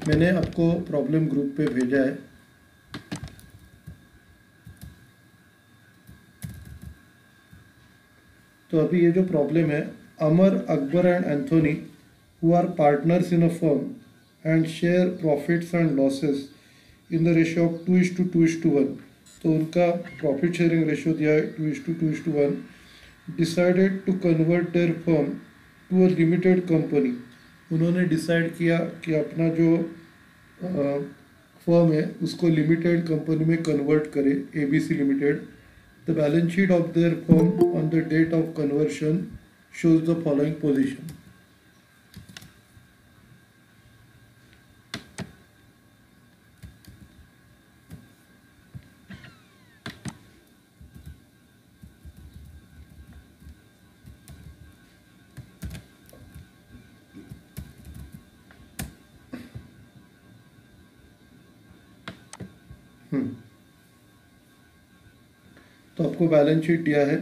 मैंने आपको problem group पे भेजा है। तो अभी ये जो प्रॉब्लम है, Amar, Akbar and Anthony who are partners in a firm and share profits and losses in the ratio of 2:2:1। तो उनका प्रॉफिट शेयरिंग रेशियो दिया है 2:2:1। Decided to convert their firm to a limited company. उन्होंने डिसाइड किया कि अपना जो फर्म है उसको लिमिटेड कंपनी में कन्वर्ट करे, ABC limited. The balance sheet of their firm on the date of conversion shows the following position. तो आपको बैलेंस शीट दिया है,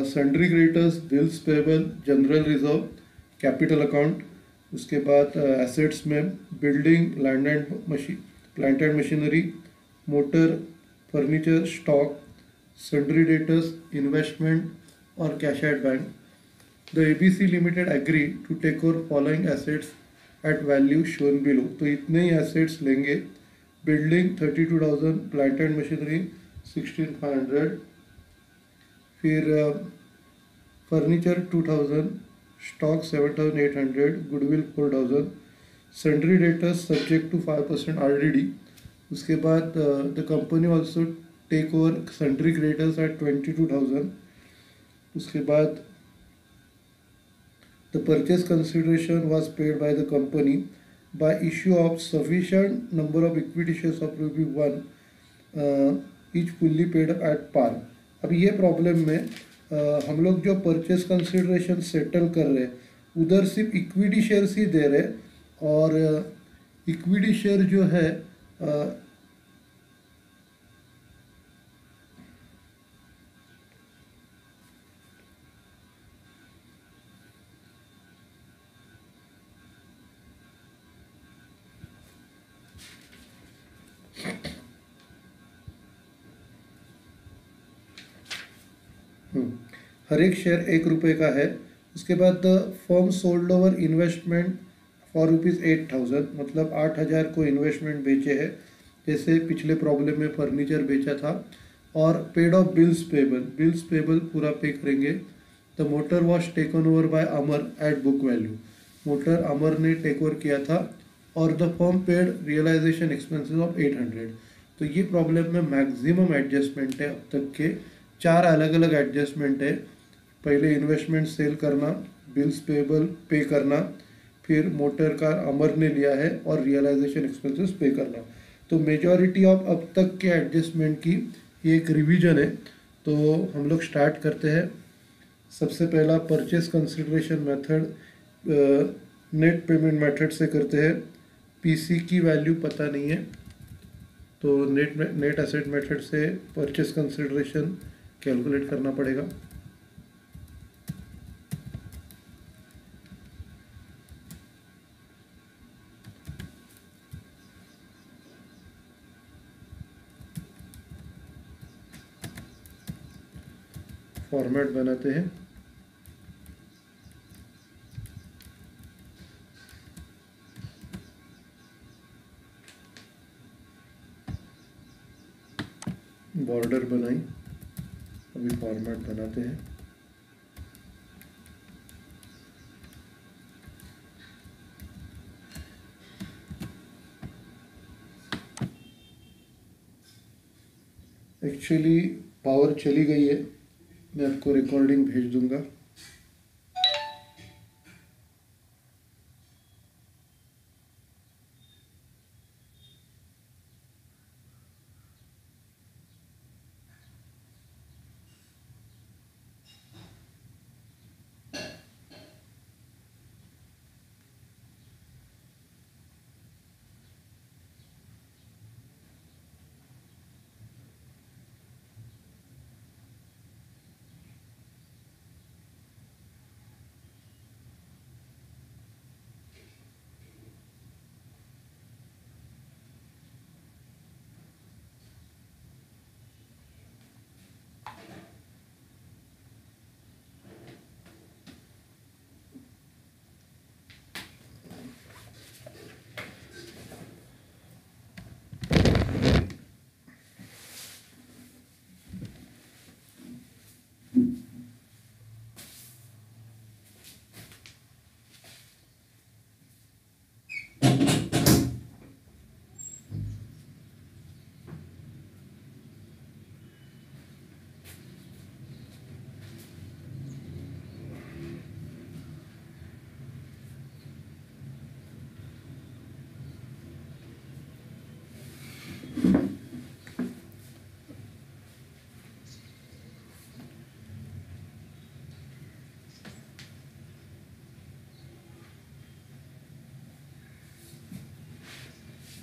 sundry creditors, bills payable, general reserve, capital account. उसके बाद एसेट्स में building, plant and machinery, motor, furniture, stock, sundry debtors, investment और cash at bank. The ABC limited agree to take over following assets at value shown below. तो इतने ही assets लेंगे, building 32,000, plant and machinery 16,500, फिर furniture 2,000, stock 7,800, goodwill 4,000, sundry debtors subject to 5% RDD। उसके बाद the company also take over sundry creditors at 22,000। उसके बाद the purchase consideration was paid by the company by issue of sufficient number of equity shares of ₹1 each fully paid at par. अब ये problem में हम लोग जो purchase consideration settle कर रहे हैं उधर सिर्फ इक्विटी शेयर्स ही दे रहे, और इक्विटी शेयर जो है हर एक शेयर ₹1 का है। उसके बाद the firm sold over investment for ₹8,000, मतलब 8,000 को इन्वेस्टमेंट बेचे हैं, जैसे पिछले प्रॉब्लम में फर्नीचर बेचा था। और पेड ऑफ बिल्स पेबल पूरा पे करेंगे। The motor was taken over by Amar at book value. Motor Amar ने टेक ओवर किया था, और the firm paid realisation expenses of 800। तो ये प्रॉब्लम में मैक्सिमम एडजस्टमेंट है, अब तक के 4 अलग अलग एडजस्टमेंट है। पहले इन्वेस्टमेंट सेल करना, बिल्स पेबल पे करना, फिर मोटर का अमर ने लिया है, और रियलाइजेशन एक्सपेंसेस पे करना। तो मेजॉरिटी ऑफ अब तक के एडजस्टमेंट की ये एक रिवीजन है। तो हम लोग स्टार्ट करते हैं। सबसे पहला purchase consideration method, net payment method से करते हैं। पीसी की वैल्यू पता नहीं है, तो नेट एसेट मेथड से परचेस कंसिडरेशन कैलकुलेट करना पड़ेगा। फॉर्मेट बनाते हैं। बॉर्डर बनाई, अभी फॉर्मेट बनाते हैं। एक्चुअली पावर चली गई है, मैं आपको रिकॉर्डिंग भेज दूंगा।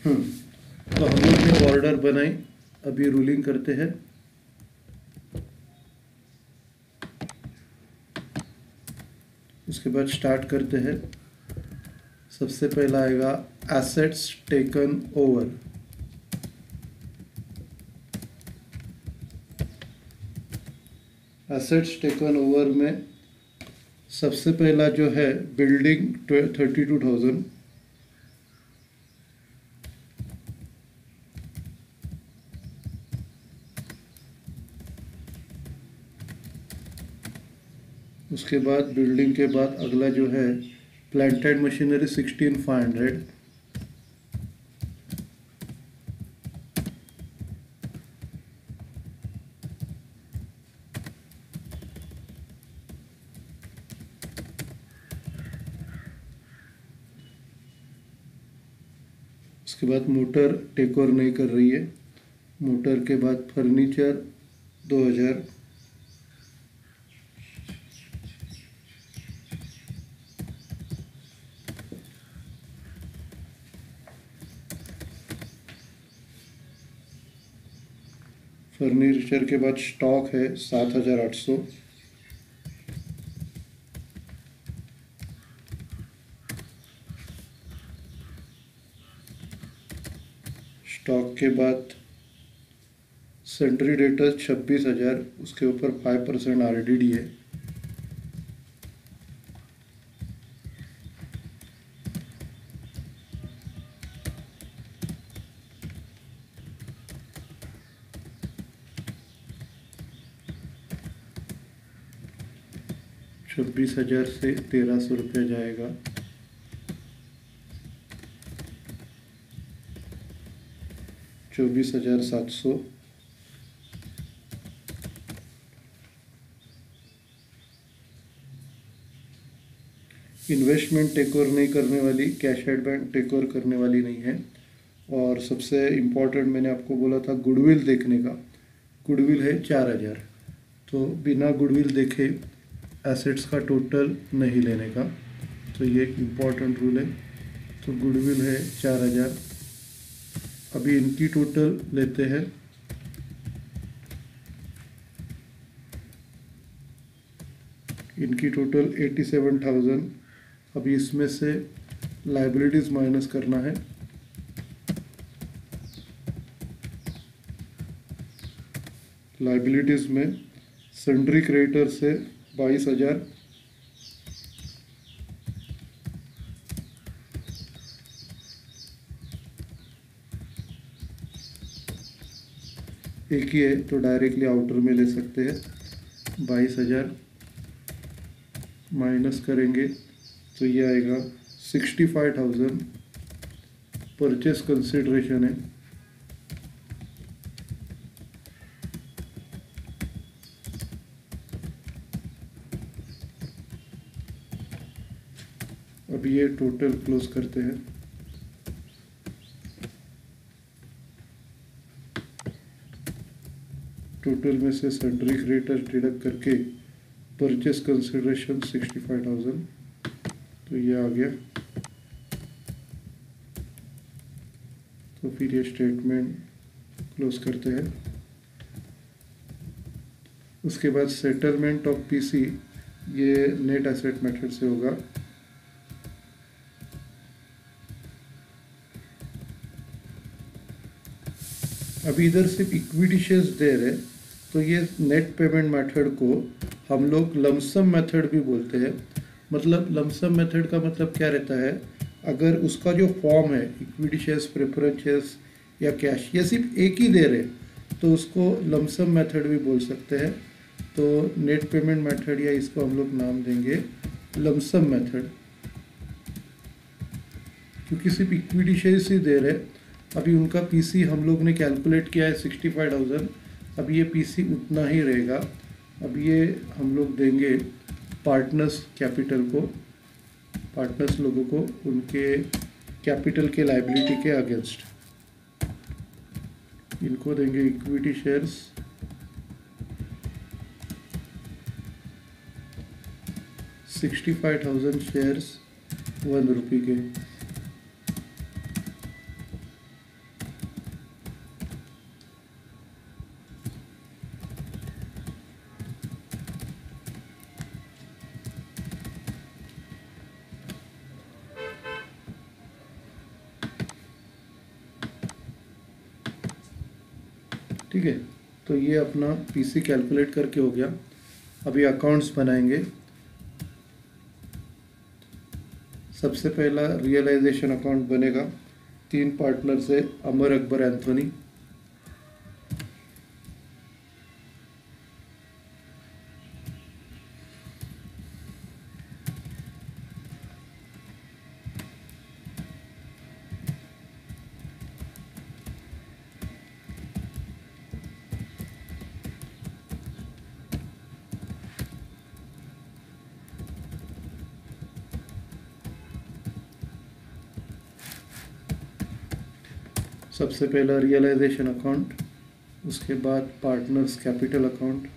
तो हम लोग ने बॉर्डर बनाई, अभी रूलिंग करते हैं। उसके बाद स्टार्ट करते हैं। सबसे पहला आएगा assets taken over. Assets taken over में सबसे पहला जो है बिल्डिंग 32,000, उसके बाद बिल्डिंग के बाद अगला जो है प्लांट एंड मशीनरी 16,500, उसके बाद मोटर टेक ओवर नहीं कर रही है। मोटर के बाद फर्नीचर 2,000, फर्नीचर के बाद स्टॉक है 7,800, स्टॉक के बाद सेंट्री डेटर्स 26,000, उसके ऊपर 5% RDD है। ₹26,000 से 1,300 रुपया जाएगा। ₹24,700, इन्वेस्टमेंट टेक ओवर नहीं करने वाली, कैश एडवांस टेक ओवर करने वाली नहीं है। और सबसे इम्पोर्टेंट मैंने आपको बोला था गुडविल देखने का, गुडविल है 4,000, तो बिना गुडविल देखे एसेट्स का टोटल नहीं लेने का, तो ये एक इम्पॉर्टेंट रूल है। तो गुडविल है 4,000, अभी इनकी टोटल लेते हैं। इनकी टोटल 87,000, अभी इसमें से लाइबिलिटीज़ माइनस करना है। लाइबिलिटीज़ में सन्ड्री क्रेडिटर से 22,000, एक ही है तो डायरेक्टली आउटर में ले सकते हैं। 22,000 माइनस करेंगे तो ये आएगा 65,000, परचेस कंसिडरेशन है। अब ये टोटल क्लोज करते हैं। टोटल में से सन्ड्री क्रेडिटर्स डिडक्ट करके परचेस कंसिडरेशन 65,000, तो ये आ गया। तो फिर ये स्टेटमेंट क्लोज करते हैं। उसके बाद सेटलमेंट ऑफ पीसी, ये नेट एसेट मेथड से होगा। अभी इधर सिर्फ इक्विटी शेयर्स दे रहे, तो ये नेट पेमेंट मेथड को हम लोग लमसम मेथड भी बोलते हैं। मतलब लमसम मेथड का मतलब क्या रहता है, अगर उसका जो फॉर्म है इक्विटी शेयर्स, प्रेफरेंस शेयर्स या कैश, ये सिर्फ एक ही दे रहे तो उसको लमसम मेथड भी बोल सकते हैं। तो नेट पेमेंट मेथड या इसको हम लोग नाम देंगे लमसम मेथड, क्योंकि सिर्फ इक्विटी शेयर्स ही दे रहे। अभी उनका पीसी हम लोग ने कैलकुलेट किया है 65,000, अब ये पीसी उतना ही रहेगा। अब ये हम लोग देंगे पार्टनर्स कैपिटल को, पार्टनर्स लोगों को उनके कैपिटल के लाइबिलिटी के अगेंस्ट। इनको देंगे इक्विटी शेयर्स 65,000 शेयर्स ₹1 के। ठीक है, तो ये अपना पीसी कैलकुलेट करके हो गया। अभी अकाउंट्स बनाएंगे। सबसे पहला रियलाइजेशन अकाउंट बनेगा। 3 पार्टनर से अमर अकबर एंथोनी। सबसे पहला रियलाइजेशन अकाउंट, उसके बाद पार्टनर्स कैपिटल अकाउंट,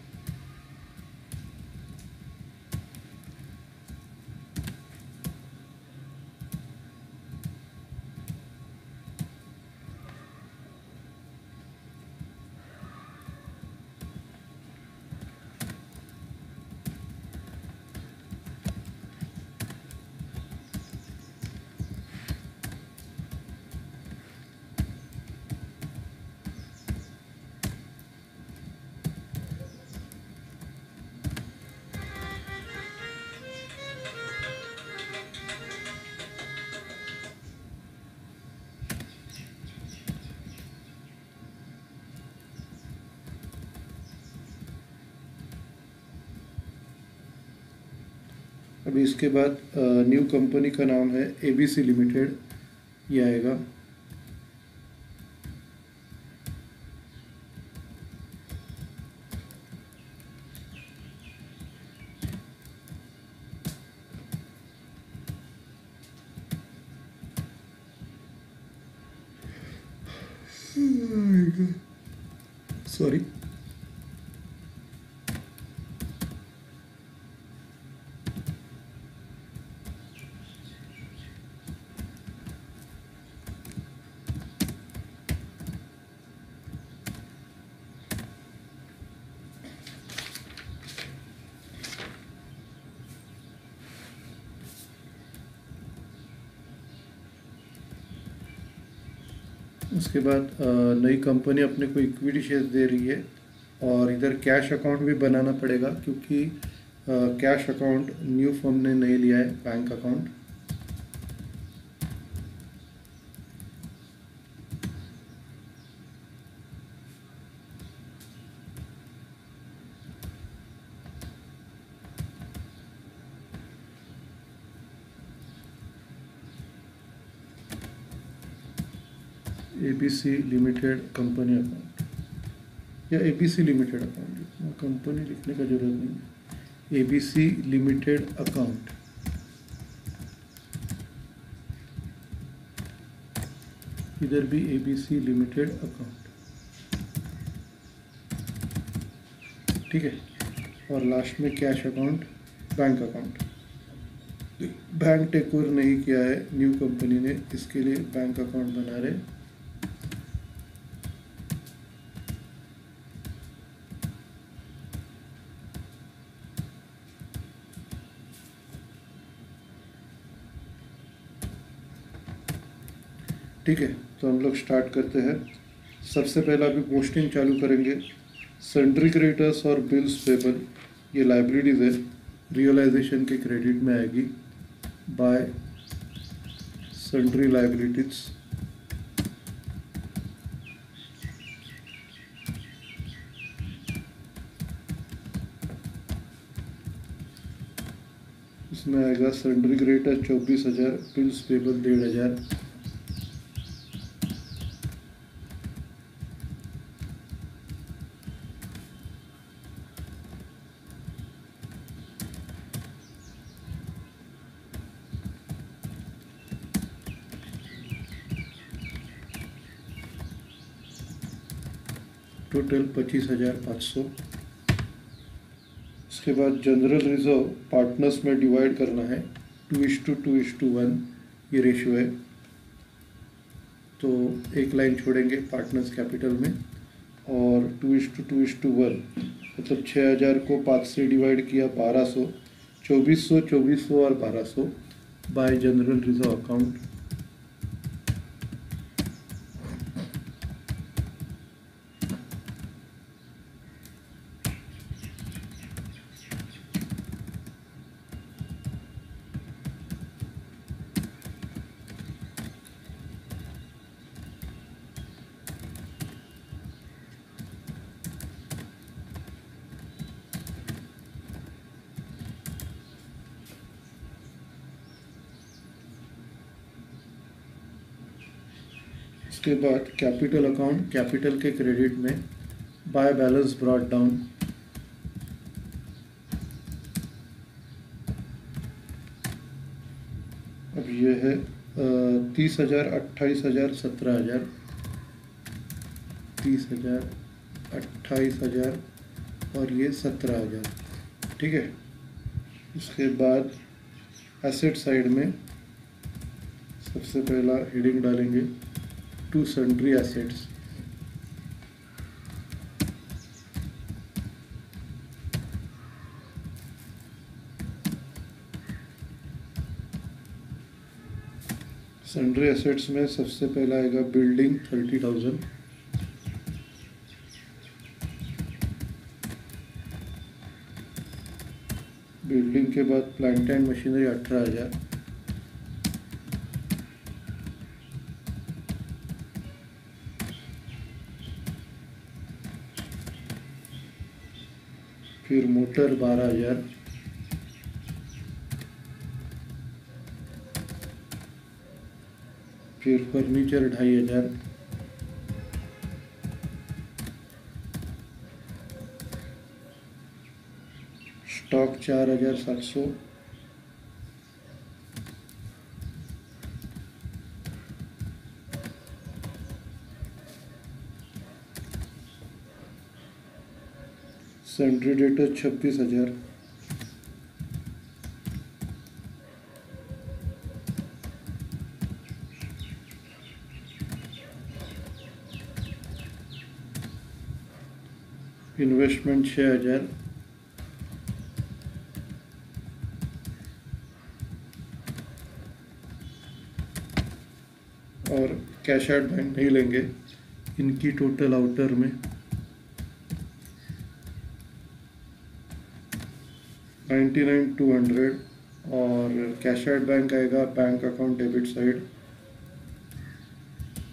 अभी इसके बाद न्यू कंपनी का नाम है एबीसी लिमिटेड, ये आएगा। सॉरी, उसके बाद नई कंपनी अपने को इक्विटी शेयर्स दे रही है। और इधर कैश अकाउंट भी बनाना पड़ेगा, क्योंकि कैश अकाउंट न्यू फर्म ने नहीं लिया है, bank account. ABC limited company account या एबीसी लिमिटेड अकाउंट, कंपनी लिखने का जरूरत नहीं है। एबीसी लिमिटेड अकाउंट, इधर भी एबीसी लिमिटेड अकाउंट, ठीक है। और लास्ट में cash account, bank account. Bank take over नहीं किया है न्यू कंपनी ने, इसके लिए बैंक अकाउंट बना रहे। ठीक है, तो हम लोग स्टार्ट करते हैं। सबसे पहला अभी पोस्टिंग चालू करेंगे। सन्ड्री क्रेडिटर्स और बिल्स पेबल, ये लाइबिलिटीज़ है, रियलाइजेशन के क्रेडिट में आएगी बाय सन्ड्री लाइबिलिटीज। इसमें आएगा sundry creditor 24,000, bills payable 1,500। Total 25,500। उसके बाद जनरल रिजर्व पार्टनर्स में डिवाइड करना है, 2:2:1 ये रेशियो है। तो एक लाइन छोड़ेंगे पार्टनर्स कैपिटल में, और 2:2:1 मतलब 6,000 को 5 से डिवाइड किया 1,200, 2,400, 2,400 और 1,200 बाय जनरल रिजर्व अकाउंट। उसके बाद कैपिटल अकाउंट, कैपिटल के क्रेडिट में बाय बैलेंस ब्रॉट डाउन, अब ये है 30,000, 28,000, 17,000, 30,000, 28,000 और ये 17,000, ठीक है। उसके बाद एसेट साइड में सबसे पहला हेडिंग डालेंगे to sundry assets, sundry assets में सबसे पहला आएगा बिल्डिंग 30,000, बिल्डिंग के बाद प्लांट एंड मशीनरी 18,000, फिर मोटर 12,000, फिर furniture 2,500, stock 4,700, sundry debtor 26,000, investment 6,000, और कैश आउट बैंक नहीं लेंगे, इनकी टोटल आउटर में 99,200 और कैश आउट बैंक आएगा bank account debit side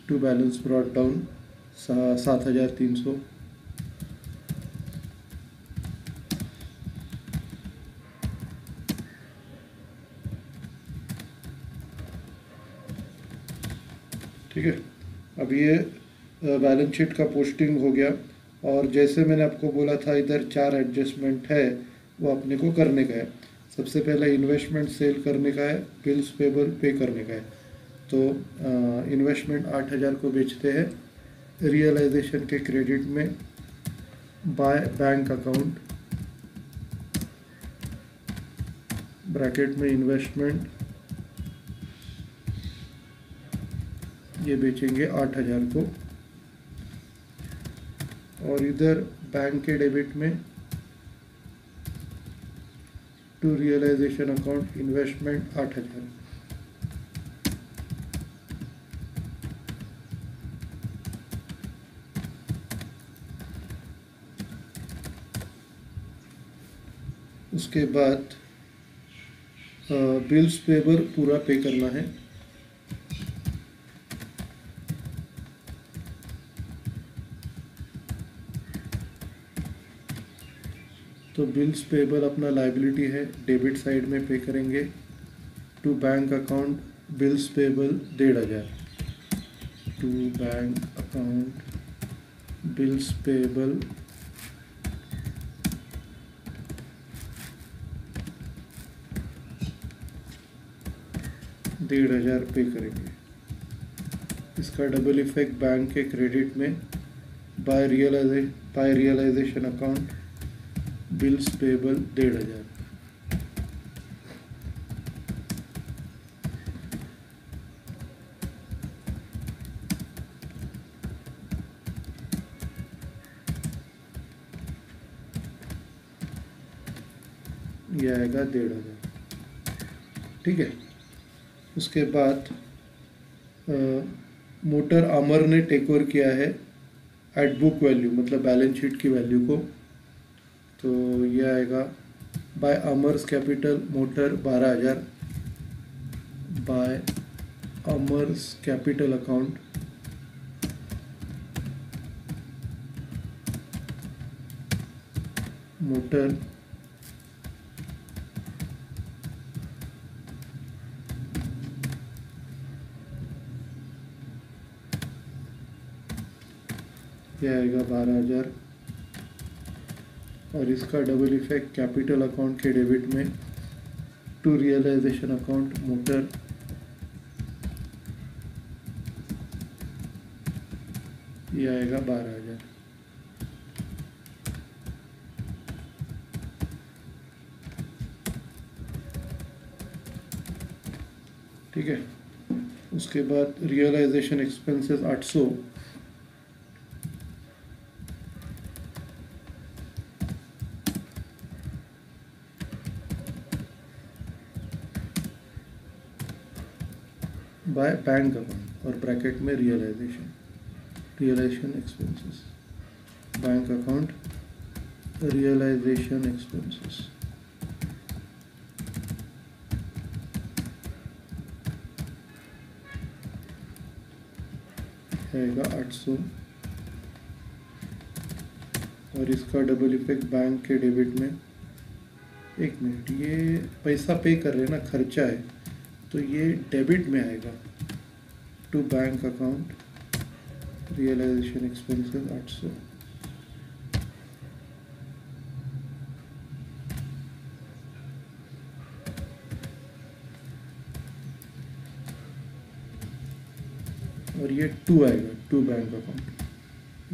to balance brought down 7,300, ठीक है। अब ये बैलेंस शीट का पोस्टिंग हो गया, और जैसे मैंने आपको बोला था इधर 4 एडजस्टमेंट है वो अपने को करने का है। सबसे पहले इन्वेस्टमेंट सेल करने का है, बिल्स पेबल पे करने का है। तो इन्वेस्टमेंट 8,000 को बेचते हैं, रियलाइजेशन के क्रेडिट में बाय बैंक अकाउंट ब्रैकेट में इन्वेस्टमेंट ये बेचेंगे 8,000 को, और इधर बैंक के डेबिट में टू रियलाइजेशन अकाउंट इन्वेस्टमेंट 8,000, उसके बाद बिल्स पेबल पूरा पे करना है। तो बिल्स पेबल अपना लाइबिलिटी है, डेबिट साइड में पे करेंगे to bank account bills payable 1,500, to bank account bills payable 1,500 pay करेंगे। इसका डबल इफेक्ट बैंक के क्रेडिट में by realisation account bills payable 1,500, ये आएगा 1,500, ठीक है। उसके बाद मोटर अमर ने टेक ओवर किया है एट बुक वैल्यू, मतलब बैलेंस शीट की वैल्यू को। तो ये आएगा by Amar's capital motor 12,000, by Amar's capital account motor 12,000, ये आएगा 12,000 और इसका डबल इफेक्ट कैपिटल अकाउंट के डेबिट में टू रियलाइजेशन अकाउंट मोटर ये आएगा 12,000। ठीक है, उसके बाद realisation expenses 800, by bank account और ब्रैकेट में realisation expenses, bank account realisation expenses आएगा 800 और इसका डबल इफेक्ट बैंक के डेबिट में, एक मिनट, ये पैसा पे कर रहे हैं ना, खर्चा है, तो ये डेबिट में आएगा to bank account realisation expenses 800। और ये टू आएगा to bank account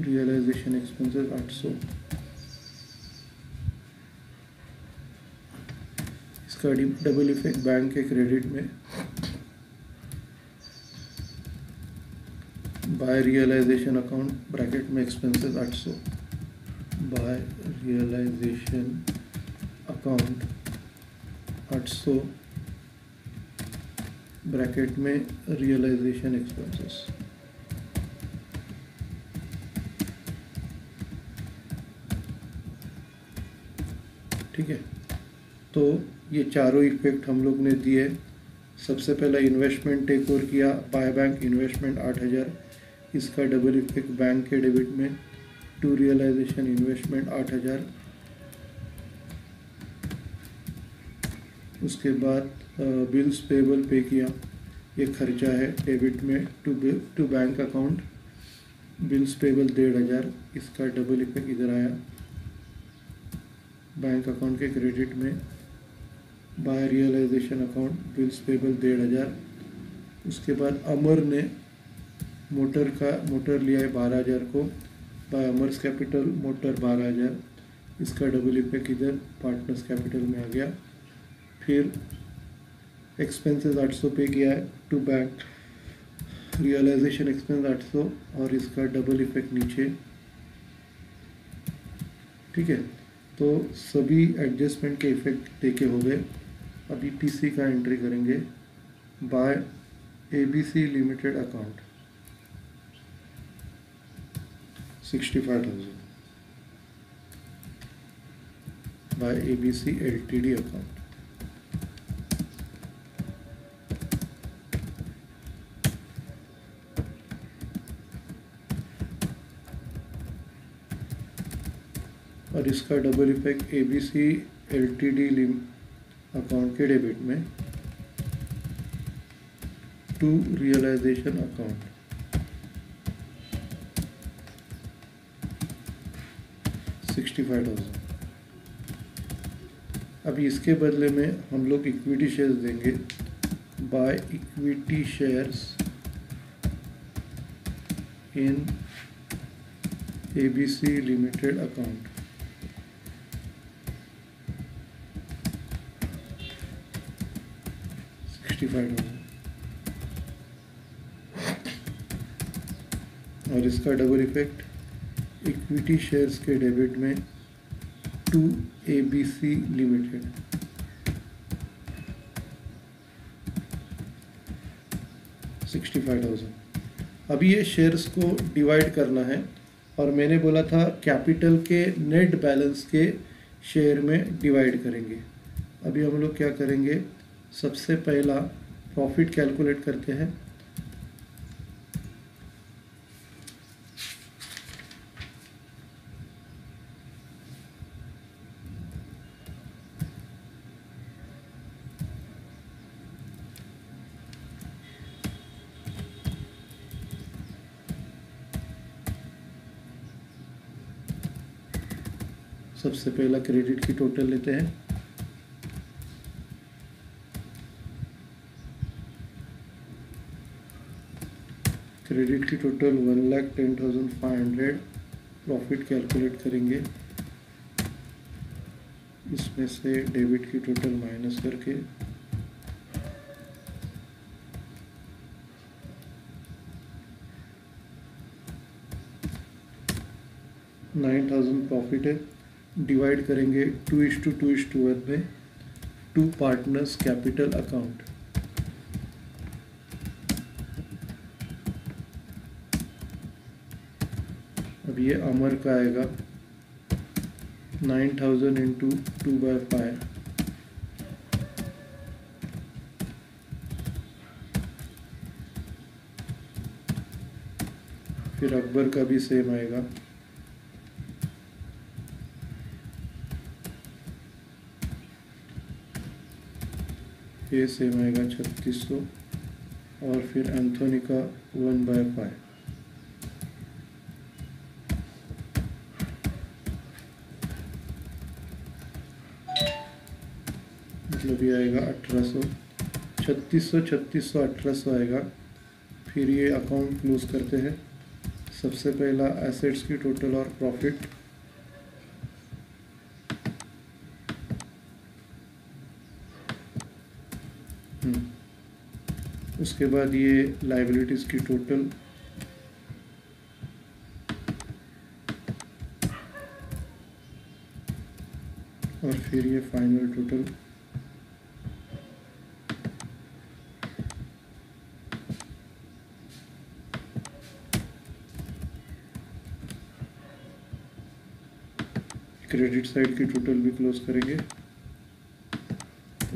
realisation expenses 800। इसका डबल इफेक्ट बैंक के क्रेडिट में बाय रियलाइजेशन अकाउंट ब्रैकेट में expenses 800, by realisation account 800 bracket में रियलाइजेशन एक्सपेंसेस। ठीक है, तो ये चारों इफेक्ट हम लोग ने दिए। सबसे पहला इन्वेस्टमेंट टेक ओवर किया, बाय बैंक इन्वेस्टमेंट 8,000, इसका डबल इफेक्ट बैंक के डेबिट में टू रियलाइजेशन इन्वेस्टमेंट 8,000। उसके बाद बिल्स पेबल पे किया, ये खर्चा है, डेबिट में to bank account bills payable 1,500, इसका डबल इफेक्ट इधर आया बैंक अकाउंट के क्रेडिट में by realisation account bills payable 1,500। उसके बाद अमर ने मोटर लिया है 12,000 को, बाय अमर्स कैपिटल मोटर 12,000, इसका डबल इफेक्ट इधर पार्टनर्स कैपिटल में आ गया। फिर एक्सपेंसेस 800 पे किया है टू बैंक रियलाइजेशन एक्सपेंस 800 और इसका डबल इफेक्ट नीचे। ठीक है, तो सभी एडजस्टमेंट के इफेक्ट देखे हो गए। अभी पीसी का एंट्री करेंगे। Bye ABC limited account 65,000, bye ABC LTD account और इसका double effect ABC LTD account के डेबिट में टू रियलाइजेशन अकाउंट 65,000। अभी इसके बदले में हम लोग इक्विटी शेयर्स देंगे। By equity shares in ABC limited account 65,000 और इसका डबल इफेक्ट इक्विटी शेयर्स के डेबिट में टू एबीसी लिमिटेड 65,000। अभी ये शेयर्स को डिवाइड करना है और मैंने बोला था कैपिटल के नेट बैलेंस के शेयर में डिवाइड करेंगे। अभी हम लोग क्या करेंगे, सबसे पहला प्रॉफिट कैलकुलेट करते हैं। सबसे पहला क्रेडिट की टोटल लेते हैं। क्रेडिट की टोटल 1,10,500। प्रॉफिट कैलकुलेट करेंगे, इसमें से डेबिट की टोटल माइनस करके 9,000 प्रॉफिट है। डिवाइड करेंगे 2:2:1 में, टू पार्टनर्स कैपिटल अकाउंट। अब ये अमर का आएगा 9,000 इंटू 2/5। फिर अकबर का भी सेम आएगा, ये सेम आएगा 3600। और फिर एंथोनी का 1/5। मतलब ये आएगा 1800। 3600 3600 1800 आएगा। फिर ये अकाउंट क्लोज करते हैं। सबसे पहला एसेट्स की टोटल और प्रॉफिट, उसके बाद ये लाइबिलिटीज़ की टोटल, और फिर ये फाइनल टोटल। क्रेडिट साइड की टोटल भी क्लोज करेंगे।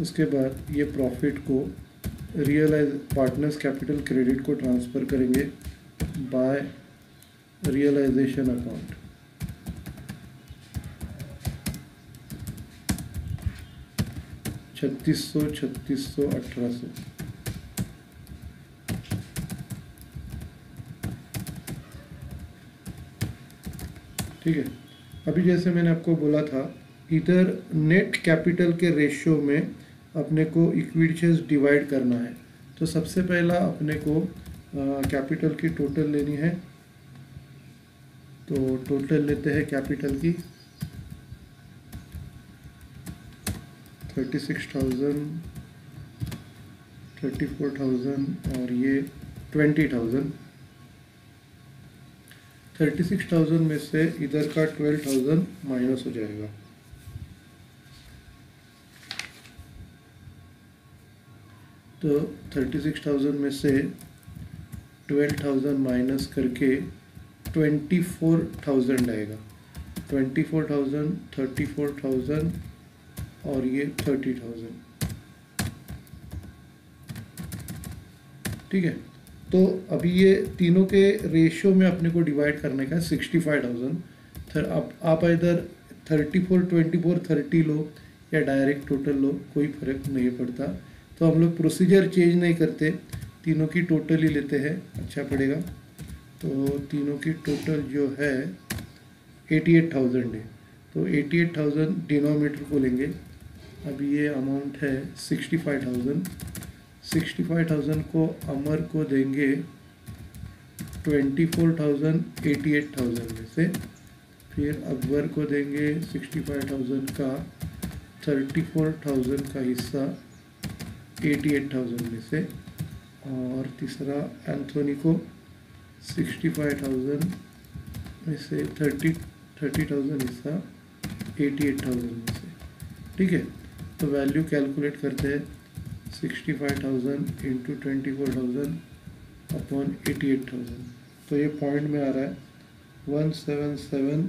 उसके बाद ये प्रॉफिट को रियलाइज पार्टनर्स कैपिटल क्रेडिट को ट्रांसफ़र करेंगे बाय रियलाइजेशन अकाउंट। छत्तीस सौ 1800। ठीक है। अभी जैसे मैंने आपको बोला था, इधर नेट कैपिटल के रेशियो में अपने को इक्विटी शेयर्स डिवाइड करना है। तो सबसे पहला अपने को कैपिटल की टोटल लेनी है। तो टोटल लेते हैं कैपिटल की 36,000, 34,000 और ये 20,000। 36,000 में से इधर का 12,000 माइनस हो जाएगा। तो 36,000 में से 12,000 माइनस करके 24,000 आएगा। 24,000, 34,000 और ये 30,000। ठीक है। तो अभी ये तीनों के रेशियो में अपने को डिवाइड करने का 65,000। फिर आप इधर 34, 24, 30 लो या डायरेक्ट टोटल लो, कोई फर्क नहीं पड़ता। तो हम लोग प्रोसीजर चेंज नहीं करते, तीनों की टोटल ही लेते हैं, अच्छा पड़ेगा। तो तीनों की टोटल जो है 88,000 है। तो 88,000 डिनोमिनेटर को लेंगे। अभी ये अमाउंट है 65,000। 65,000 को अमर को देंगे 24,000 88,000 में से। फिर अकबर को देंगे 65,000 का 34,000 का हिस्सा 88,000 में से। और तीसरा एंथोनी को 65,000 में से 30,000 हिस्सा 88,000 में से। ठीक है। तो वैल्यू कैलकुलेट करते हैं, 65,000 इंटू 24,000 अपॉन 88,000। तो ये पॉइंट में आ रहा है 177।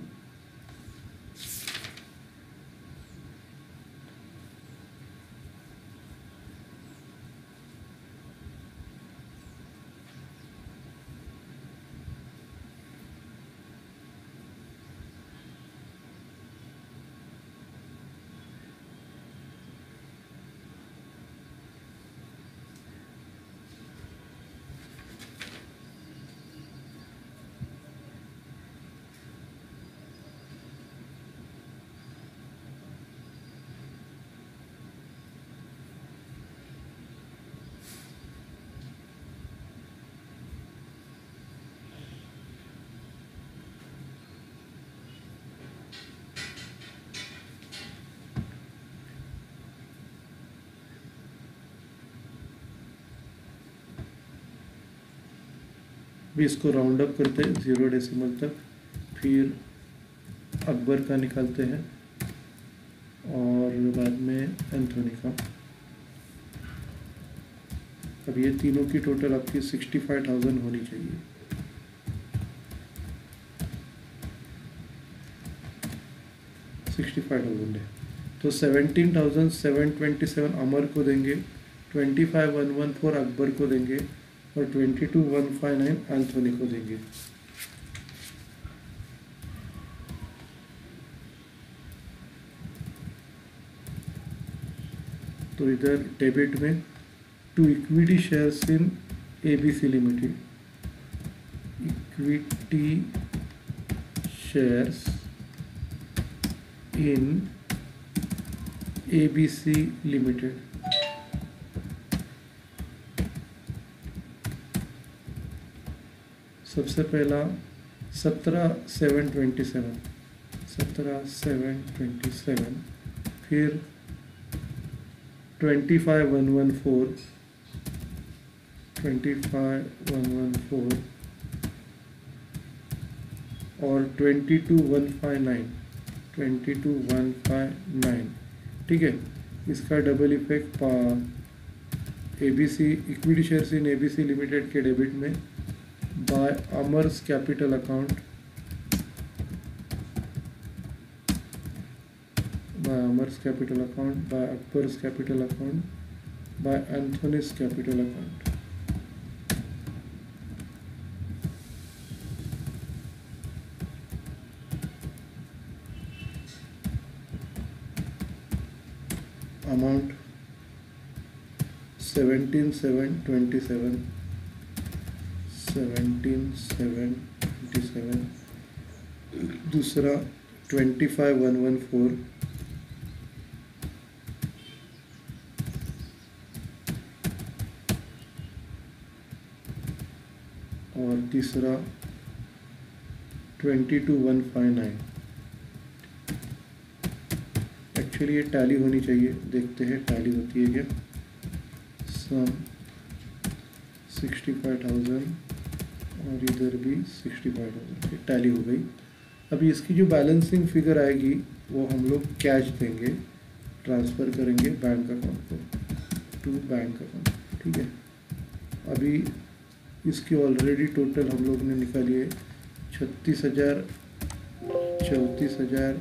भी इसको राउंड अप करते हैं 0 डेसिमल तक, फिर अकबर का निकालते हैं और बाद में एंथोनी का। अब ये तीनों की टोटल आपकी 65,000 होनी चाहिए। 65,000 है तो 17,727 अमर को देंगे, 25,114 अकबर को देंगे और 22,159 एंथोनी को देंगे। तो इधर डेबिट में to equity shares in ABC limited, equity shares in ABC limited, सबसे पहला 17,727, फिर 25,114 और 22,159, ठीक है। इसका double effect ABC equity shares in ABC limited के डेबिट में by Amar's capital account, by Amar's capital account, by Akbar's capital account, by Anthony's capital account. Amount 17,727, 17,727, दूसरा 25,114, और तीसरा 22,159। एक्चुअली ये टैली होनी चाहिए, देखते हैं टैली होती है क्या। सम 65,000 और इधर भी 65,000, टैली हो गई। अभी इसकी जो बैलेंसिंग फिगर आएगी वो हम लोग कैश देंगे, ट्रांसफ़र करेंगे बैंक अकाउंट को, टू बैंक अकाउंट, ठीक है। अभी इसकी ऑलरेडी टोटल हम लोग ने निकाली है 36,000, 34,000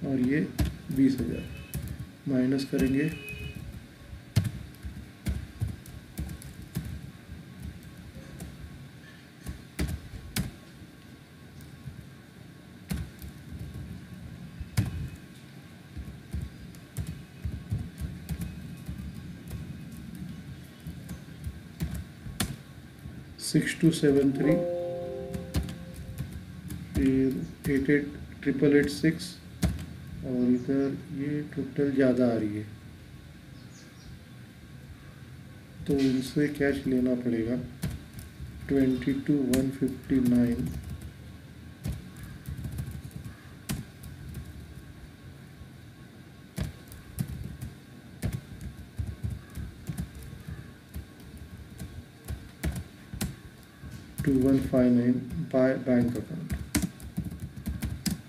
और ये 20,000, माइनस करेंगे 6273, फिर 88,886 और इधर ये टोटल ज़्यादा आ रही है तो उनसे कैश लेना पड़ेगा 22,159, बाय बैंक अकाउंट।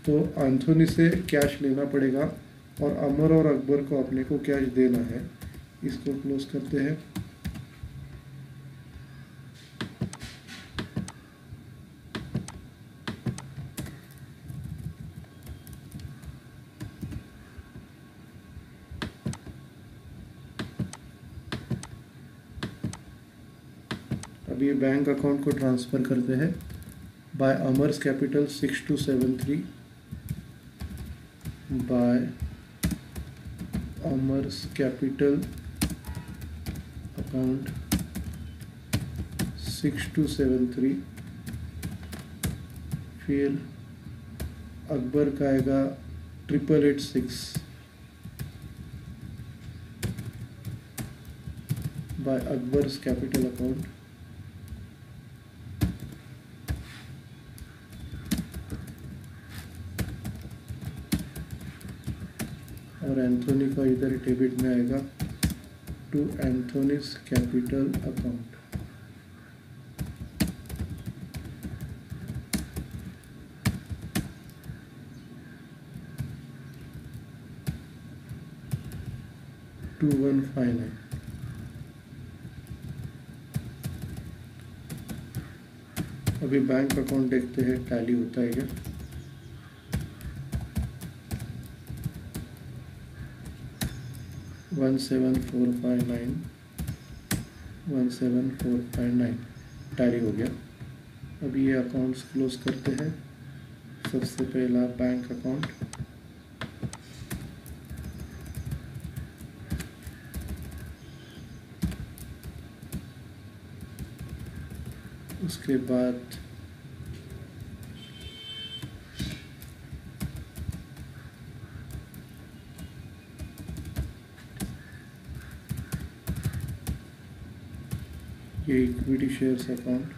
तो एंथोनी से कैश लेना पड़ेगा और अमर और अकबर को अपने को कैश देना है। इसको क्लोज करते हैं। अब ये बैंक अकाउंट को ट्रांसफ़र करते हैं bye Amar's capital 6273, bye Amar's capital account 6273, फिर अकबर का आएगा 8886 बाय अकबर्स कैपिटल अकाउंट, और एंथोनी का इधर डेबिट में आएगा टू एंथोनीस कैपिटल अकाउंट। 2159। अभी बैंक अकाउंट देखते हैं टैली होता है क्या। One seven four five nine tally हो गया। अभी ये अकाउंट्स क्लोज करते हैं। सबसे पहला बैंक अकाउंट, उसके बाद ये इक्विटी शेयर्स अकाउंट,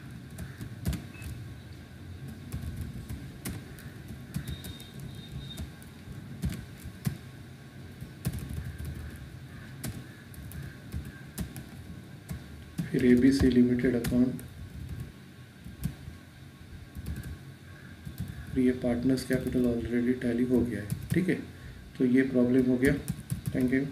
फिर ABC लिमिटेड अकाउंट, ये पार्टनर्स कैपिटल ऑलरेडी टैली हो गया है। ठीक है, तो ये प्रॉब्लम हो गया। Thank you.